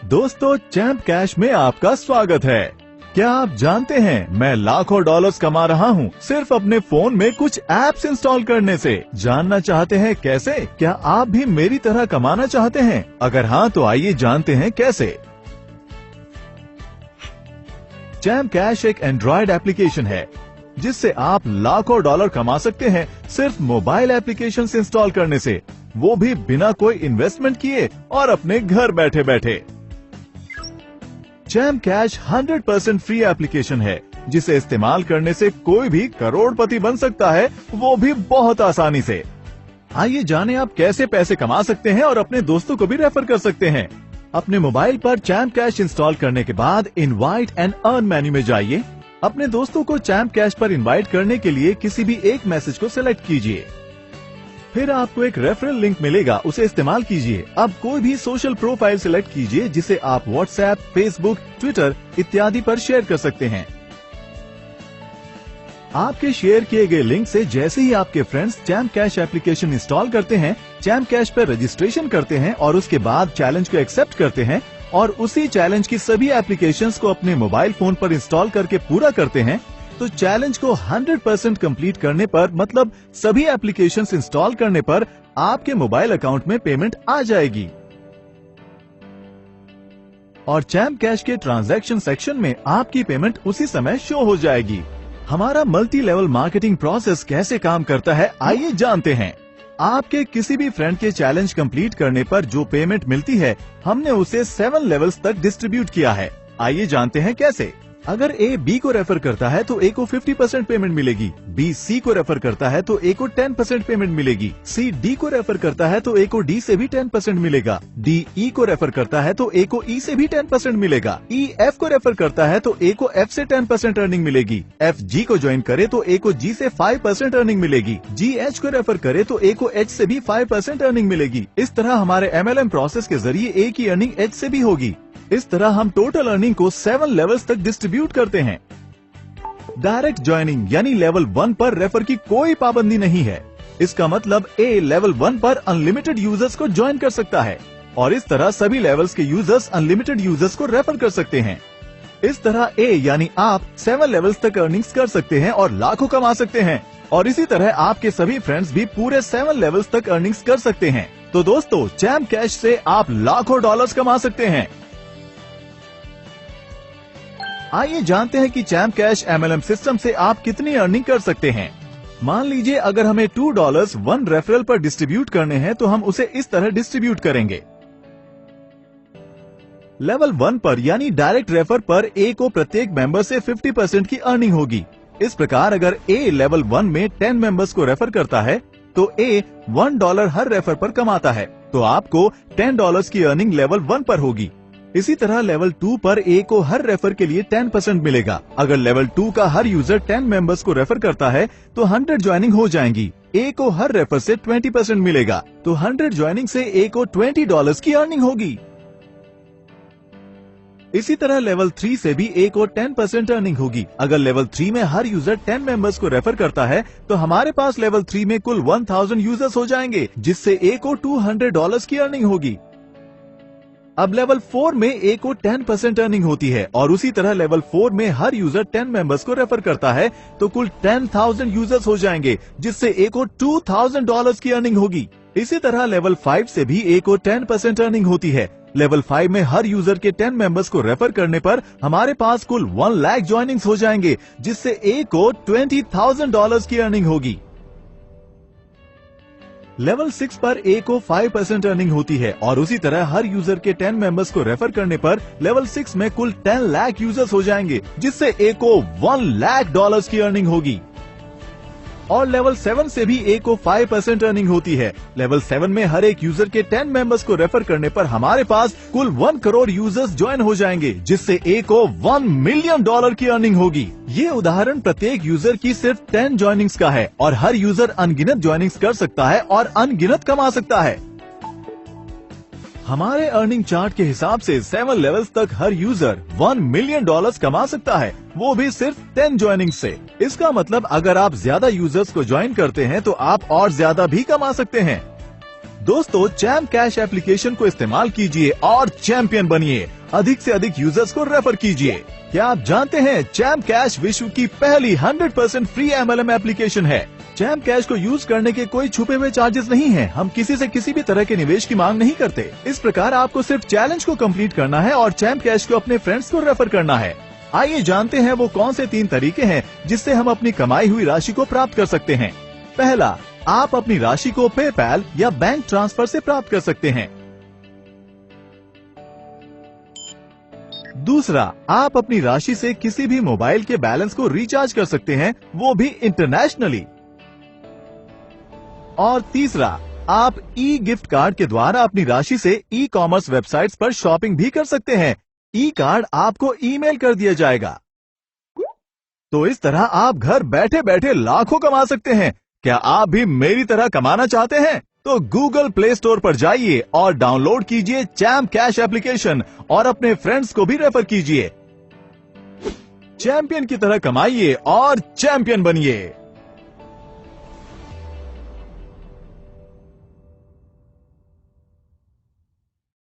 दोस्तों, champ cash में आपका स्वागत है। क्या आप जानते हैं मैं लाखों डॉलर्स कमा रहा हूँ सिर्फ अपने फोन में कुछ ऐप्स इंस्टॉल करने से। जानना चाहते हैं कैसे? क्या आप भी मेरी तरह कमाना चाहते हैं? अगर हाँ तो आइए जानते हैं कैसे। चैम्प कैश एक एंड्रॉइड एप्लीकेशन है जिससे आप लाखों डॉलर कमा सकते हैं सिर्फ मोबाइल एप्लीकेशन इंस्टॉल करने से, वो भी बिना कोई इन्वेस्टमेंट किए और अपने घर बैठे बैठे। चैम्प कैश 100% फ्री एप्लीकेशन है जिसे इस्तेमाल करने से कोई भी करोड़पति बन सकता है, वो भी बहुत आसानी से। आइए जानें आप कैसे पैसे कमा सकते हैं और अपने दोस्तों को भी रेफर कर सकते हैं। अपने मोबाइल पर चैम्प कैश इंस्टॉल करने के बाद इनवाइट एंड अर्न मेन्यू में जाइए। अपने दोस्तों को चैम्प कैश पर इनवाइट करने के लिए किसी भी एक मैसेज को सिलेक्ट कीजिए। फिर आपको एक रेफरल लिंक मिलेगा, उसे इस्तेमाल कीजिए। अब कोई भी सोशल प्रोफाइल सिलेक्ट कीजिए जिसे आप व्हाट्सएप, फेसबुक, ट्विटर इत्यादि पर शेयर कर सकते हैं। आपके शेयर किए गए लिंक से जैसे ही आपके friends champ cash application install करते हैं, चैम्प कैश पर रजिस्ट्रेशन करते हैं और उसके बाद चैलेंज को एक्सेप्ट करते हैं और उसी चैलेंज की सभी एप्लीकेशंस को अपने मोबाइल फोन पर इंस्टॉल करके पूरा करते हैं, तो चैलेंज को 100% कंप्लीट करने पर, मतलब सभी एप्लीकेशंस इंस्टॉल करने पर आपके मोबाइल अकाउंट में पेमेंट आ जाएगी और चैम्प कैश के ट्रांजैक्शन सेक्शन में आपकी पेमेंट उसी समय शो हो जाएगी। हमारा मल्टी लेवल मार्केटिंग प्रोसेस कैसे काम करता है, आइए जानते हैं। आपके किसी भी फ्रेंड के चैलेंज कंप्लीट करने पर जो पेमेंट मिलती है, हमने उसे 7 लेवल्स तक डिस्ट्रीब्यूट किया है। आइए जानते हैं कैसे। अगर ए बी को रेफर करता है तो ए को 50% पेमेंट मिलेगी, बी सी को रेफर करता है तो ए को 10% पेमेंट मिलेगी, सी डी को रेफर करता है तो ए को डी से भी 10% मिलेगा, डी ई को रेफर करता है तो ए को ई से भी 10% मिलेगा, ई एफ को रेफर करता है तो ए को एफ से 10% अर्निंग मिलेगी, एफ जी को ज्वाइन करे तो ए को जी से 5% अर्निंग मिलेगी, जी एच को रेफर करे तो ए को एच से भी 5% अर्निंग मिलेगी। इस तरह हमारे MLM प्रोसेस के जरिए ए की अर्निंग एच से भी होगी। इस तरह हम टोटल अर्निंग को 7 लेवल्स तक डिस्ट्रीब्यूट करते हैं। डायरेक्ट ज्वाइनिंग यानी लेवल 1 पर रेफर की कोई पाबंदी नहीं है। इसका मतलब ए लेवल 1 पर अनलिमिटेड यूजर्स को ज्वाइन कर सकता है और इस तरह सभी लेवल्स के यूजर्स अनलिमिटेड यूजर्स को रेफर कर सकते हैं। इस तरह ए यानी आप 7 लेवल्स तक अर्निंग्स कर सकते हैं और लाखों कमा सकते हैं और इसी तरह आपके सभी फ्रेंड्स भी पूरे 7 लेवल्स तक अर्निंग्स कर सकते हैं। तो दोस्तों, चैम्प कैश से आप लाखों डॉलर्स कमा सकते हैं। आइए जानते हैं कि चैम्प कैश MLM सिस्टम से आप कितनी अर्निंग कर सकते हैं। मान लीजिए अगर हमें $2 1 रेफरल पर डिस्ट्रीब्यूट करने हैं तो हम उसे इस तरह डिस्ट्रीब्यूट करेंगे। लेवल 1 पर यानी डायरेक्ट रेफर पर ए को प्रत्येक मेंबर से 50% की अर्निंग होगी। इस प्रकार अगर ए लेवल 1 में 10 मेंबर्स को रेफर करता है तो ए $1 हर रेफर पर कमाता है, तो आपको $10 की अर्निंग लेवल 1 पर होगी। इसी तरह लेवल 2 पर ए को हर रेफर के लिए 10% मिलेगा। अगर लेवल 2 का हर यूजर 10 मेंबर्स को रेफर करता है तो 100 ज्वाइनिंग हो जाएंगी। ए को हर रेफर से 20% मिलेगा, तो 100 ज्वाइनिंग से ए को $20 की अर्निंग होगी। इसी तरह लेवल 3 से भी ए को 10% अर्निंग होगी। अगर लेवल 3 में हर यूजर 10 मेंबर्स को रेफर करता है तो हमारे पास लेवल 3 में कुल 1000 यूजर्स हो जाएंगे, जिससे ए को $200 की अर्निंग होगी। अब लेवल 4 में ए को 10% अर्निंग होती है और उसी तरह लेवल 4 में हर यूजर 10 मेंबर्स को रेफर करता है तो कुल 10,000 यूजर्स हो जाएंगे, जिससे ए को $2,000 की अर्निंग होगी। इसी तरह लेवल 5 से भी ए को 10% अर्निंग होती है। लेवल 5 में हर यूजर के 10 मेंबर्स को रेफर करने पर हमारे पास कुल 1 लाख ज्वाइनिंग्स हो जाएंगे, जिससे ए को $20,000 की अर्निंग होगी। लेवल 6 पर ए को 5% अर्निंग होती है और उसी तरह हर यूजर के 10 मेंबर्स को रेफर करने पर लेवल 6 में कुल 10 लाख यूजर्स हो जाएंगे, जिससे ए को $1 लाख की अर्निंग होगी। और लेवल 7 से भी ए को 5% अर्निंग होती है। लेवल 7 में हर एक यूजर के 10 मेंबर्स को रेफर करने पर हमारे पास कुल 1 करोड़ यूजर्स ज्वाइन हो जाएंगे, जिससे ए को $1 मिलियन की अर्निंग होगी। ये उदाहरण प्रत्येक यूजर की सिर्फ 10 ज्वाइनिंग्स का है और हर यूजर अनगिनत ज्वाइनिंग्स कर सकता है और अनगिनत कमा सकता है। हमारे अर्निंग चार्ट के हिसाब से 7 लेवल्स तक हर यूजर $1 मिलियन कमा सकता है, वो भी सिर्फ 10 ज्वाइनिंग से। इसका मतलब अगर आप ज्यादा यूजर्स को ज्वाइन करते हैं तो आप और ज्यादा भी कमा सकते हैं। दोस्तों, चैम्प कैश एप्लीकेशन को इस्तेमाल कीजिए और चैंपियन बनिए। अधिक से अधिक यूजर्स को रेफर कीजिए। क्या आप जानते हैं चैम्प कैश विश्व की पहली 100% फ्री MLM एप्लीकेशन है। चैम्प कैश को यूज करने के कोई छुपे हुए चार्जेस नहीं हैं। हम किसी से किसी भी तरह के निवेश की मांग नहीं करते। इस प्रकार आपको सिर्फ चैलेंज को कंप्लीट करना है और चैम्प कैश को अपने फ्रेंड्स को रेफर करना है। आइए जानते हैं वो कौन से 3 तरीके हैं जिससे हम अपनी कमाई हुई राशि को प्राप्त कर सकते हैं। पहला, आप अपनी राशि को पेपैल या बैंक ट्रांसफर से प्राप्त कर सकते हैं। दूसरा, आप अपनी राशि से किसी भी मोबाइल के बैलेंस को रिचार्ज कर सकते हैं, वो भी इंटरनेशनली। और तीसरा, आप ई गिफ्ट कार्ड के द्वारा अपनी राशि से ई कॉमर्स वेबसाइट्स पर शॉपिंग भी कर सकते हैं। ई कार्ड आपको ईमेल कर दिया जाएगा। तो इस तरह आप घर बैठे बैठे लाखों कमा सकते हैं। क्या आप भी मेरी तरह कमाना चाहते हैं? तो गूगल प्ले स्टोर पर जाइए और डाउनलोड कीजिए चैम्प कैश एप्लीकेशन और अपने फ्रेंड्स को भी रेफर कीजिए। चैंपियन की तरह कमाइए और चैंपियन बनिए।